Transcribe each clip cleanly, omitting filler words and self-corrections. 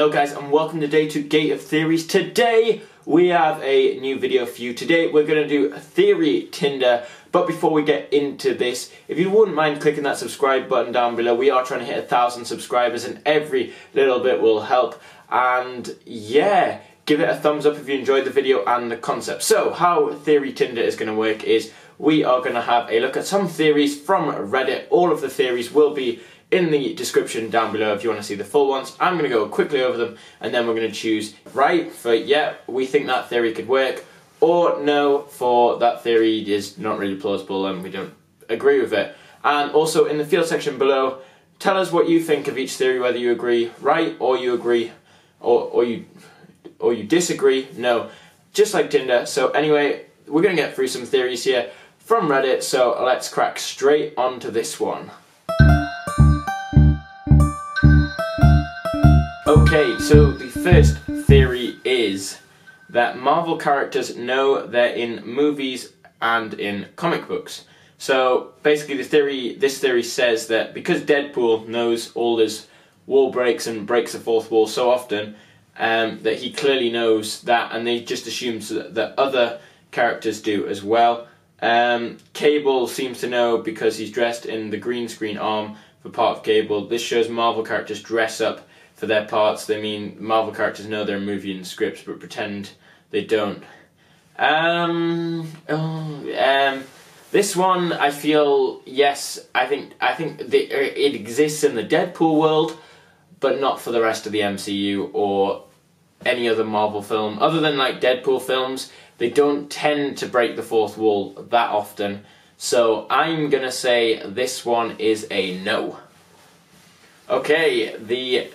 Hello guys and welcome to day 2 Gate of Theories. Today we have a new video for you. Today we're going to do a theory Tinder, but before we get into this, if you wouldn't mind clicking that subscribe button down below. We are trying to hit 1,000 subscribers and every little bit will help. And yeah, give it a thumbs up if you enjoyed the video and the concept. So how theory Tinder is going to work is we are going to have a look at some theories from Reddit. All of the theories will be in the description down below if you want to see the full ones. I'm going to go quickly over them and then we're going to choose right for yeah, we think that theory could work, or no for that theory is not really plausible and we don't agree with it. And also in the field section below, tell us what you think of each theory, whether you agree right or you agree or you disagree. No, just like Tinder. So anyway, we're going to get through some theories here from Reddit, so let's crack straight onto this one. Okay, so the first theory is that Marvel characters know they're in movies and in comic books. So basically this theory says that because Deadpool knows all his wall breaks and breaks the fourth wall so often, that he clearly knows that, and they just assumes that other characters do as well. Cable seems to know because he's dressed in the green screen arm for part of Cable. This shows Marvel characters dress up for their parts. They mean Marvel characters know they're movie and scripts but pretend they don't. This one I feel yes. I think it exists in the Deadpool world, but not for the rest of the MCU or any other Marvel film. Other than like Deadpool films, they don't tend to break the fourth wall that often. So I'm gonna say this one is a no. Okay, the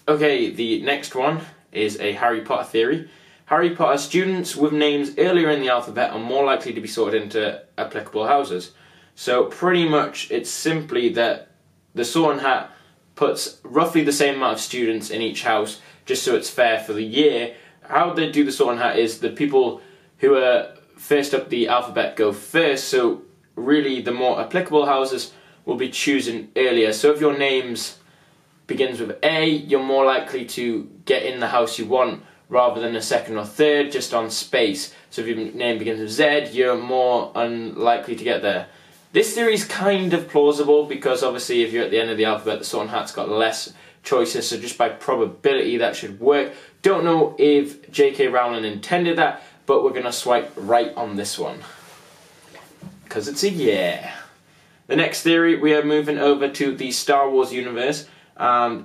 next one is a Harry Potter theory. Harry Potter students with names earlier in the alphabet are more likely to be sorted into applicable houses. So pretty much it's simply that the Sorting Hat puts roughly the same amount of students in each house just so it's fair for the year. How they do the Sorting Hat is the people who are first up the alphabet go first, so really the more applicable houses will be chosen earlier. So if your name's begins with A, you're more likely to get in the house you want rather than a second or third just on space. So if your name begins with Z, you're more unlikely to get there. This theory is kind of plausible because obviously if you're at the end of the alphabet, the Sorting Hat's got less choices, so just by probability that should work. Don't know if J.K. Rowling intended that, but we're going to swipe right on this one because it's a yeah. The next theory, we are moving over to the Star Wars universe.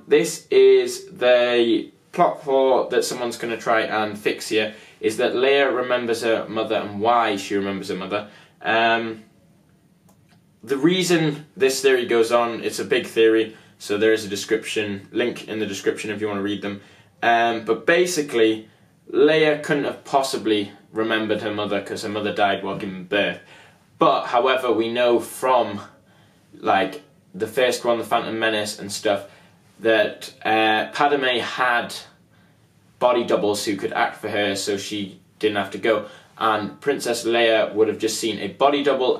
This is the plot flaw that someone's going to try and fix here, is that Leia remembers her mother and why she remembers her mother. The reason this theory goes on, it's a big theory, so there is a link in the description if you want to read them. But basically, Leia couldn't have possibly remembered her mother because her mother died while giving birth. But, however, we know from, like, the first one, The Phantom Menace and stuff, that Padme had body doubles who could act for her so she didn't have to go, and Princess Leia would have just seen a body double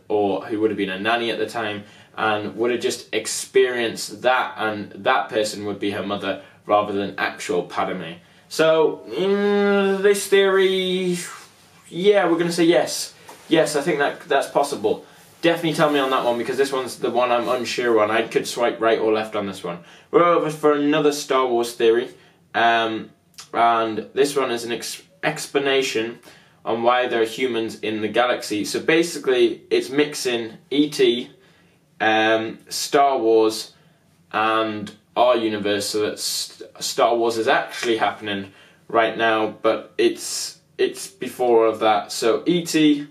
or who would have been a nanny at the time and would have just experienced that, and that person would be her mother rather than actual Padme. So this theory, yeah, we're going to say yes. Yes, I think that's possible. Definitely tell me on that one because this one's the one I'm unsure on. I could swipe right or left on this one. We're over for another Star Wars theory, and this one is an explanation on why there are humans in the galaxy. So basically it's mixing E.T., Star Wars and our universe, so that Star Wars is actually happening right now, but it's before of that. So E.T.,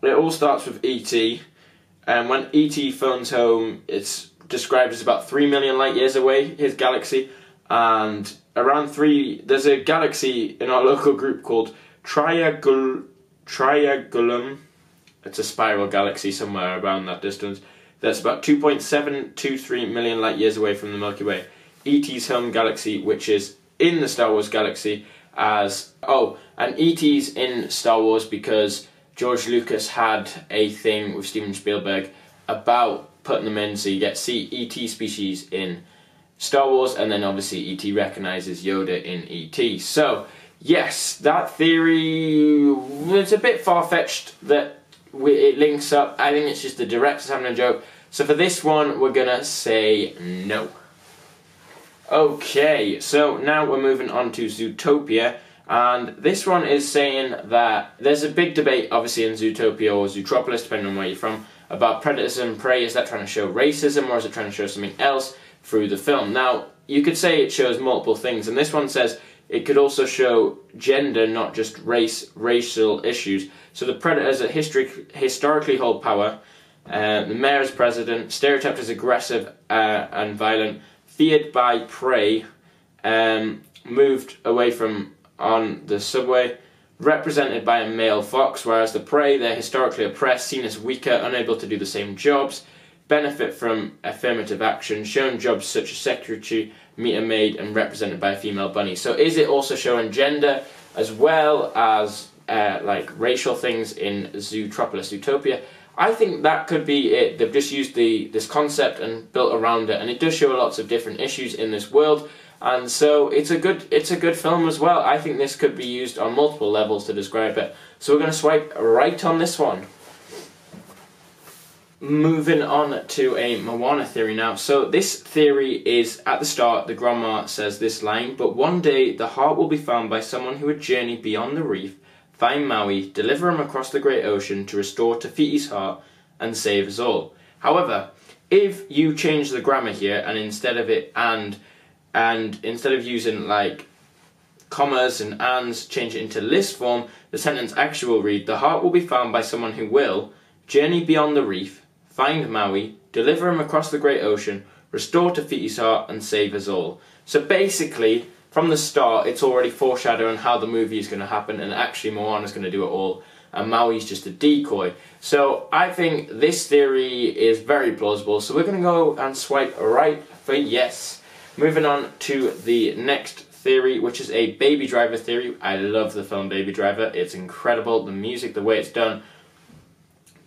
it all starts with E.T., and when E.T. phones home, it's described as about 3 million light years away, his galaxy, and around there's a galaxy in our local group called Triangulum. It's a spiral galaxy somewhere around that distance. That's about 2.723 million light years away from the Milky Way. E.T.'s home galaxy, which is in the Star Wars galaxy as... Oh, and E.T.'s in Star Wars because George Lucas had a thing with Steven Spielberg about putting them in so you get E.T. species in Star Wars, and then obviously E.T. recognises Yoda in E.T. So, yes, that theory was a bit far-fetched that it links up. I think it's just the directors having a joke. So for this one, we're gonna say no. Okay, so now we're moving on to Zootopia, and this one is saying that there's a big debate, obviously, in Zootopia or Zootropolis, depending on where you're from, about predators and prey. Is that trying to show racism, or is it trying to show something else through the film? Now, you could say it shows multiple things, and this one says it could also show gender, not just racial issues. So the predators that historically hold power, the mayor as president, stereotyped as aggressive and violent, feared by prey, moved away from on the subway, represented by a male fox, whereas the prey, they're historically oppressed, seen as weaker, unable to do the same jobs, benefit from affirmative action, shown jobs such as secretary, meter maid, and represented by a female bunny. So is it also showing gender as well as like racial things in Zootropolis, Zootopia? I think that could be it. They've just used this concept and built around it, and it does show lots of different issues in this world. And so it's a good film as well. I think this could be used on multiple levels to describe it. So we're going to swipe right on this one. Moving on to a Moana theory now. So this theory is, at the start, the grandma says this line, "But one day the heart will be found by someone who would journey beyond the reef, find Maui, deliver him across the great ocean to restore Te Fiti's heart and save us all." However, if you change the grammar here, and instead of it and instead of using like commas and ands, change it into list form, the sentence actually will read, "The heart will be found by someone who will journey beyond the reef, find Maui, deliver him across the great ocean, restore Te Fiti's heart and save us all." So basically, from the start, it's already foreshadowing how the movie is going to happen, and actually Moana's going to do it all, and Maui's just a decoy. So I think this theory is very plausible, so we're going to go and swipe right for yes. Moving on to the next theory, which is a Baby Driver theory. I love the film Baby Driver. It's incredible. The music, the way it's done.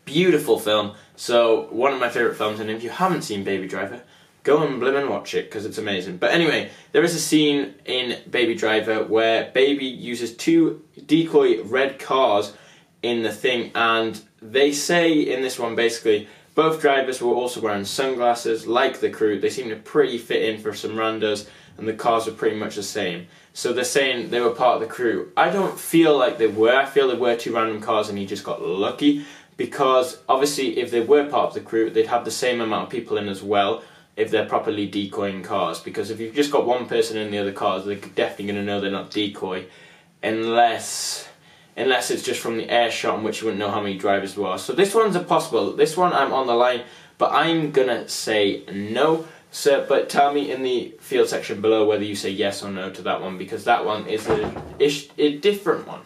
Beautiful film. So, one of my favourite films, and if you haven't seen Baby Driver, go and blimmin' watch it, because it's amazing. But anyway, there is a scene in Baby Driver where Baby uses two decoy red cars in the thing, and they say in this one basically, both drivers were also wearing sunglasses, like the crew. They seem to pretty fit in for some randos, and the cars were pretty much the same. So they're saying they were part of the crew. I don't feel like they were. I feel they were two random cars and he just got lucky, because obviously if they were part of the crew, they'd have the same amount of people in as well if they're properly decoying cars. Because if you've just got one person in the other cars, they're definitely going to know they're not decoy, unless it's just from the air shot, in which you wouldn't know how many drivers there are. So this one's impossible. This one I'm on the line, but I'm gonna say no. So, but tell me in the field section below whether you say yes or no to that one, because that one is a different one.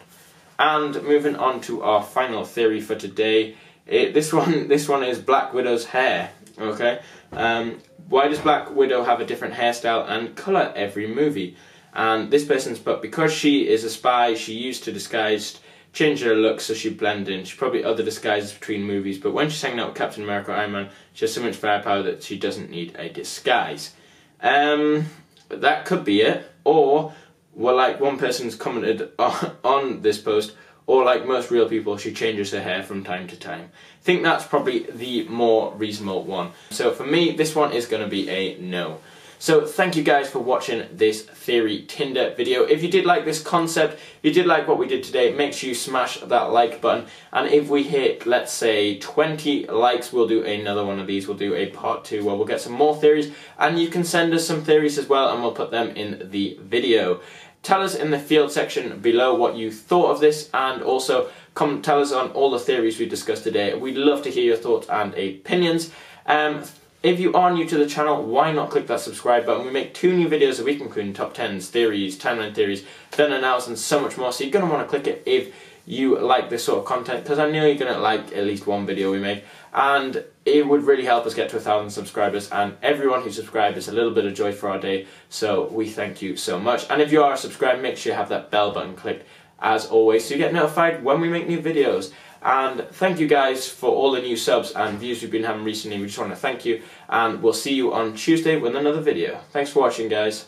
And moving on to our final theory for today, this one is Black Widow's hair. Okay, why does Black Widow have a different hairstyle and colour every movie? And this person's put, because she is a spy, she used to disguise, change her look so she'd blend in. She probably other disguises between movies, but when she's hanging out with Captain America or Iron Man, she has so much firepower that she doesn't need a disguise. That could be it. Or, well, like one person's commented on this post, or like most real people, she changes her hair from time to time. I think that's probably the more reasonable one. So for me, this one is going to be a no. So thank you guys for watching this theory Tinder video. If you did like this concept, if you did like what we did today, make sure you smash that like button. And if we hit, let's say, 20 likes, we'll do another one of these. We'll do a part 2 where we'll get some more theories. And you can send us some theories as well, and we'll put them in the video. Tell us in the field section below what you thought of this, and also tell us on all the theories we discussed today. We'd love to hear your thoughts and opinions. If you are new to the channel, why not click that subscribe button? We make 2 new videos a week, including top 10s, theories, timeline theories, then and nows, and so much more. So you're going to want to click it if you like this sort of content, because I know you're going to like at least one video we make. And it would really help us get to 1,000 subscribers, and everyone who subscribed is a little bit of joy for our day, so we thank you so much. And if you are subscribed, make sure you have that bell button clicked as always, so you get notified when we make new videos. And thank you guys for all the new subs and views we've been having recently. We just want to thank you, and we'll see you on Tuesday with another video. Thanks for watching, guys.